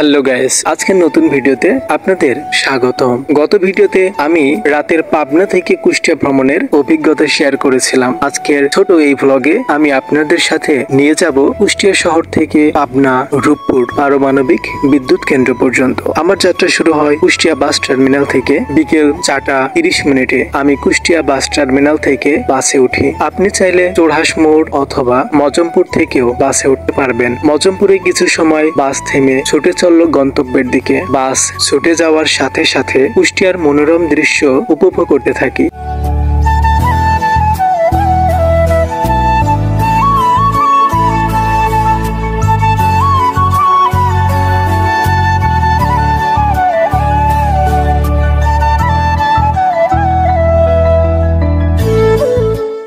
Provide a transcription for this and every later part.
Hello guys, আজকের নতুন ভিডিওতে আপনাদের স্বাগতম। গত ভিডিওতে আমি রাতের পাবনা থেকে কুষ্টিয়া ভ্রমণের অভিজ্ঞতা শেয়ার করেছিলাম। আজকের ছোট এই ভ্লগে আমি আপনাদের সাথে নিয়ে যাব কুষ্টিয়া শহর থেকে পাবনা রূপপুর পারমাণবিক বিদ্যুৎ কেন্দ্র পর্যন্ত। আমার যাত্রা শুরু হয় কুষ্টিয়া বাস টার্মিনাল থেকে। বিকেল 4টা 30 মিনিটে আমি কুষ্টিয়া বাস টার্মিনাল থেকে বাসে উঠি। আপনি চাইলে চোরহাস মোড় অথবা মজমপুর থেকেও বাসে উঠতে পারবেন। মজমপুরে কিছু সময় বাস থেমে ছুটে চলল গন্তব্যের দিকে। বাস ছুটে যাওয়ার সাথে সাথে কুষ্টিয়ার মনোরম দৃশ্য উপভোগ করতে থাকি।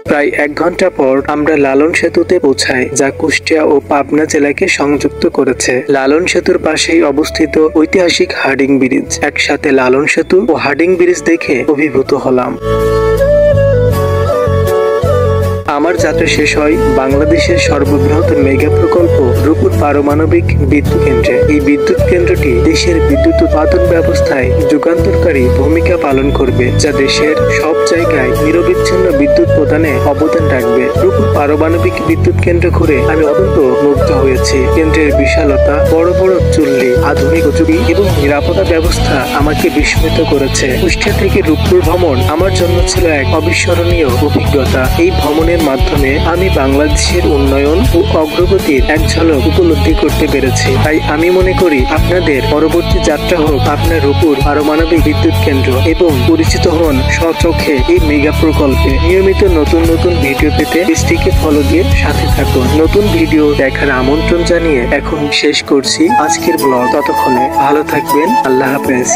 প্রায় 1 ঘন্টা পর আমরা লালন সেতুতে পৌঁছাই, যা কুষ্টিয়া ও পাবনা জেলাকে সংযুক্ত করেছে। লালন সেতুর পাশেই অবস্থিত ঐতিহাসিক হার্ডিং ব্রিজ। একসাথে লালন সেতু ও হার্ডিং ব্রিজ দেখে অভিভূত হলাম। আমার যাত্রা শেষ হয় বাংলাদেশের সর্ববৃহৎ মেগা প্রকল্প রূপপুর পারমাণবিক বিদ্যুৎ কেন্দ্রে। এই বিদ্যুৎ কেন্দ্রটি দেশের বিদ্যুৎ উৎপাদন ব্যবস্থায় যুগান্তকারী ভূমিকা পালন করবে, যা দেশের সব জায়গায় নিরবিচ্ছিন্ন বিদ্যুৎ প্রদানে অবদান রাখবে। রূপপুর পারমাণবিক বিদ্যুৎ কেন্দ্র ঘুরে আমি অত্যন্ত মুগ্ধ হয়েছি। কেন্দ্রের বিশালতা, বড় বড় চুল্লি, আধুনিক প্রযুক্তি এবং নিরাপত্তা ব্যবস্থা আমাকে বিস্মিত করেছে। কুষ্টিয়া থেকে রূপপুর ভ্রমণ আমার জন্য ছিল এক অবিস্মরণীয় অভিজ্ঞতা। এই ভ্রমণের মাধ্যমে আমি বাংলাদেশের উন্নয়ন ও অগ্রগতির এক ঝলক উপলব্ধি করতে পেরেছি। তাই আমি মনে করি আপনাদের পরবর্তী যাত্রা হোক আপনার রূপপুর পারমাণবিক বিদ্যুৎ কেন্দ্র এবং পরিচিত হন স্বচক্ষে এই মেগা প্রকল্পে। নিয়মিত নতুন নতুন ভিডিও পেতে পেজটিকে ফলো দিয়ে সাথে থাকুন। নতুন ভিডিও দেখার আমন্ত্রণ জানিয়ে এখন শেষ করছি আজকের ব্লগ। ততক্ষণে ভালো থাকবেন। আল্লাহ হাফেজ।